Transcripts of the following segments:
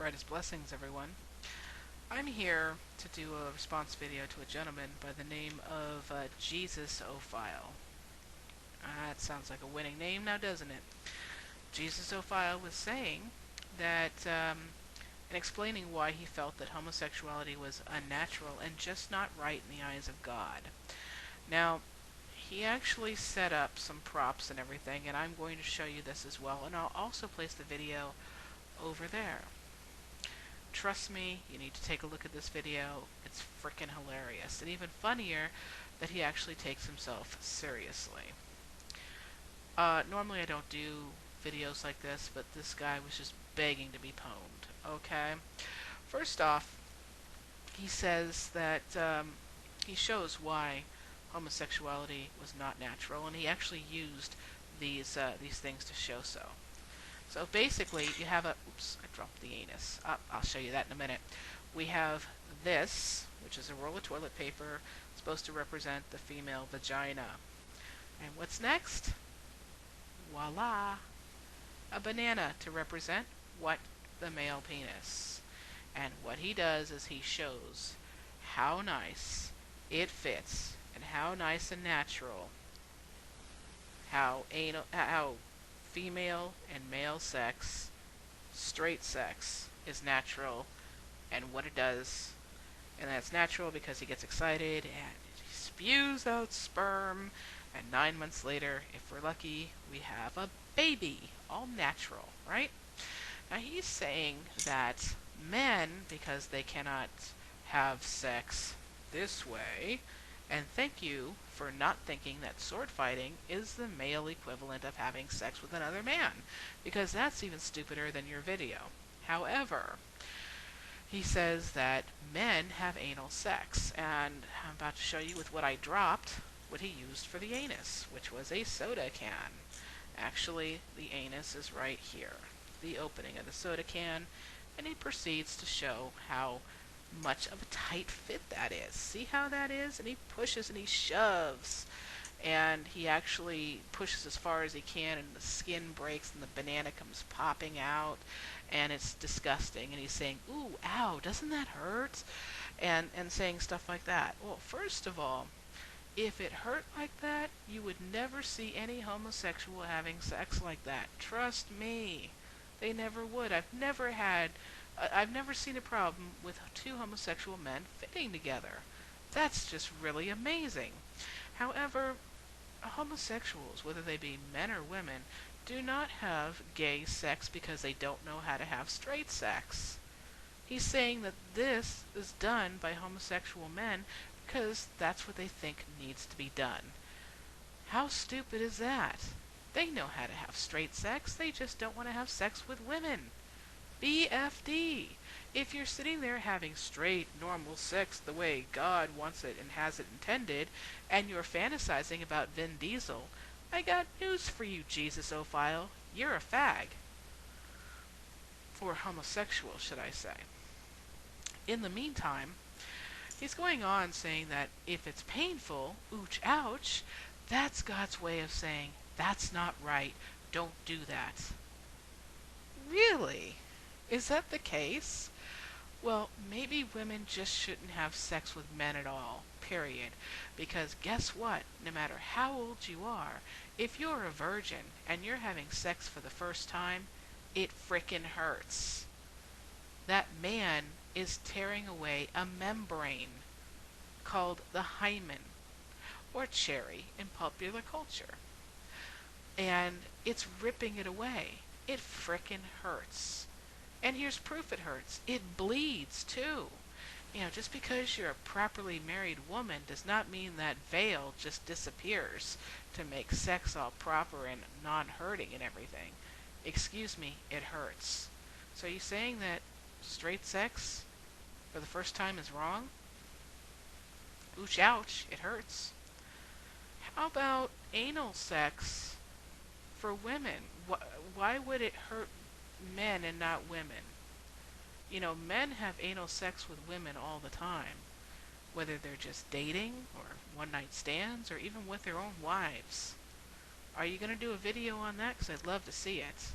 Brightest blessings, everyone. I'm here to do a response video to a gentleman by the name of Jesus Ophile. That sounds like a winning name now, doesn't it? Jesus Ophile was saying that, and explaining why he felt that homosexuality was unnatural and just not right in the eyes of God. Now, he actually set up some props and everything, and I'm going to show you this as well, and I'll also place the video over there. Trust me, you need to take a look at this video. It's frickin' hilarious. And even funnier that he actually takes himself seriously. Normally I don't do videos like this, but this guy was just begging to be pwned. Okay? First off, he says that he shows why homosexuality was not natural, and he actually used these things to show so. So basically, you have a, oops, I dropped the anus. I'll show you that in a minute. We have this, which is a roll of toilet paper, supposed to represent the female vagina. And what's next? Voila! A banana to represent what? The male penis. And what he does is he shows how nice it fits and how nice and natural, how female and male sex, straight sex, is natural, and what it does. And that's natural because he gets excited and he spews out sperm, and 9 months later, if we're lucky, we have a baby. All natural, right? Now he's saying that men, because they cannot have sex this way, and thank you for not thinking that sword fighting is the male equivalent of having sex with another man, because that's even stupider than your video. However, he says that men have anal sex, and I'm about to show you with what I dropped what he used for the anus, which was a soda can. Actually, the anus is right here, the opening of the soda can, and he proceeds to show how much of a tight fit that is. See how that is? And he pushes and he shoves. And he actually pushes as far as he can, and the skin breaks and the banana comes popping out, and it's disgusting. And he's saying, ooh, ow, doesn't that hurt? And saying stuff like that. Well, first of all, if it hurt like that, you would never see any homosexual having sex like that. Trust me. They never would. I've never seen a problem with two homosexual men fitting together. That's just really amazing. However, homosexuals, whether they be men or women, do not have gay sex because they don't know how to have straight sex. He's saying that this is done by homosexual men because that's what they think needs to be done. How stupid is that? They know how to have straight sex, they just don't want to have sex with women. BFD. If you're sitting there having straight, normal sex the way God wants it and has it intended, and you're fantasizing about Vin Diesel, I got news for you, Jesus Ophile. You're a fag. Or homosexual, should I say. In the meantime, he's going on saying that if it's painful, ooch, ouch, that's God's way of saying, that's not right, don't do that. Really? Is that the case? Well, maybe women just shouldn't have sex with men at all, period. Because guess what? No matter how old you are, if you're a virgin and you're having sex for the first time, it frickin' hurts. That man is tearing away a membrane called the hymen, or cherry in popular culture. And it's ripping it away. It frickin' hurts. And here's proof it hurts. It bleeds, too. You know, just because you're a properly married woman does not mean that veil just disappears to make sex all proper and non-hurting and everything. Excuse me, it hurts. So are you saying that straight sex for the first time is wrong? Ooch, ouch, it hurts. How about anal sex for women? Why would it hurt men and not women? You know, men have anal sex with women all the time, whether they're just dating or one night stands or even with their own wives. Are you going to do a video on that? Because I'd love to see it.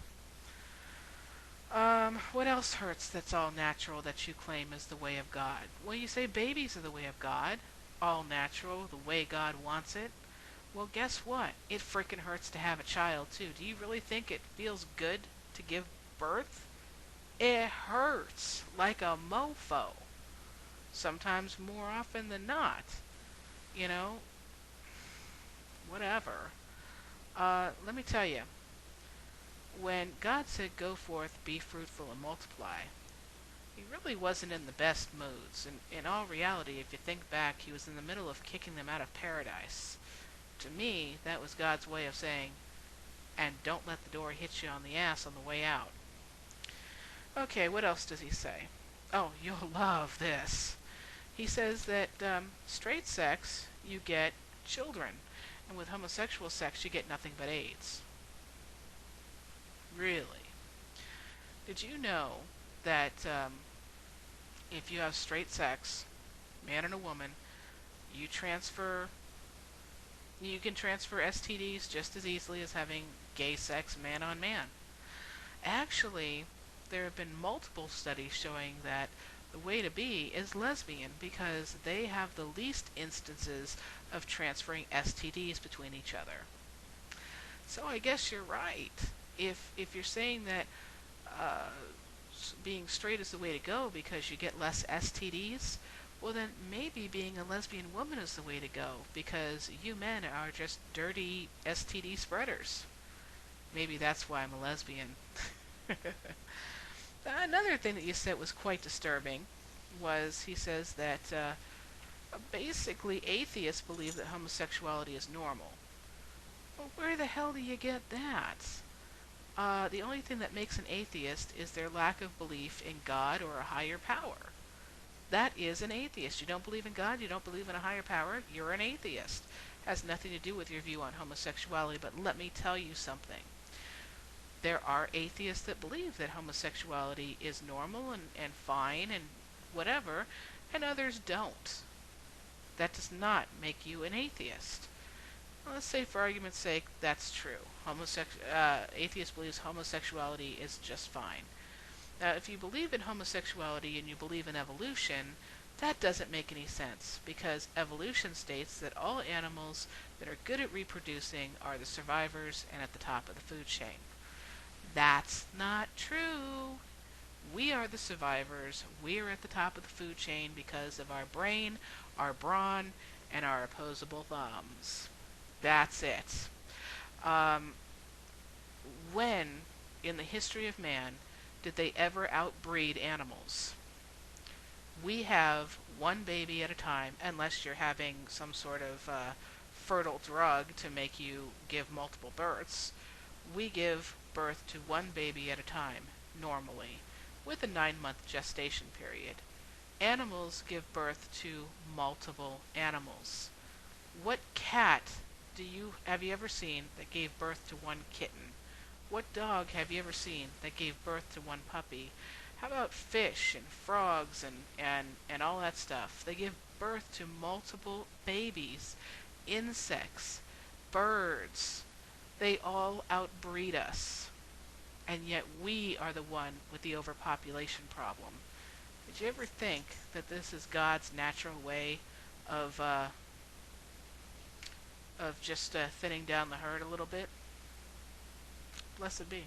What else hurts that's all natural that you claim is the way of God? Well, you say babies are the way of God. All natural, the way God wants it. Well, guess what? It freaking hurts to have a child, too. Do you really think it feels good to give birth? It hurts like a mofo. Sometimes more often than not. You know, whatever. Let me tell you, when God said, "Go forth, be fruitful, and multiply," he really wasn't in the best moods. And in all reality, if you think back, he was in the middle of kicking them out of paradise. To me, that was God's way of saying, "And don't let the door hit you on the ass on the way out." Okay, what else does he say? Oh, you'll love this. He says that straight sex, you get children. And with homosexual sex, you get nothing but AIDS. Really? Did you know that if you have straight sex, man and a woman, you transfer, you can transfer STDs just as easily as having gay sex man on man? Actually, there have been multiple studies showing that the way to be is lesbian because they have the least instances of transferring STDs between each other. So I guess you're right. If you're saying that uh, being straight is the way to go because you get less STDs, well then maybe being a lesbian woman is the way to go because you men are just dirty STD spreaders. Maybe that's why I'm a lesbian. Another thing that you said was quite disturbing was he says that basically atheists believe that homosexuality is normal. Well, where the hell do you get that? The only thing that makes an atheist is their lack of belief in God or a higher power. That is an atheist. You don't believe in God, you don't believe in a higher power, you're an atheist. Has nothing to do with your view on homosexuality, but let me tell you something. There are atheists that believe that homosexuality is normal and fine and whatever, and others don't. That does not make you an atheist. Well, let's say, for argument's sake, that's true. Atheist believes homosexuality is just fine. Now, if you believe in homosexuality and you believe in evolution, that doesn't make any sense because evolution states that all animals that are good at reproducing are the survivors and at the top of the food chain. That's not true. We are the survivors. We are at the top of the food chain because of our brain, our brawn, and our opposable thumbs. That's it. Um, when, in the history of man, did they ever outbreed animals? We have one baby at a time, unless you're having some sort of fertile drug to make you give multiple births. We give birth to one baby at a time, normally, with a 9-month gestation period. Animals give birth to multiple animals. What cat have you ever seen that gave birth to one kitten? What dog have you ever seen that gave birth to one puppy? How about fish and frogs and all that stuff? They give birth to multiple babies, insects, birds. They all outbreed us. And yet we are the one with the overpopulation problem. Did you ever think that this is God's natural way of just thinning down the herd a little bit? Blessed be.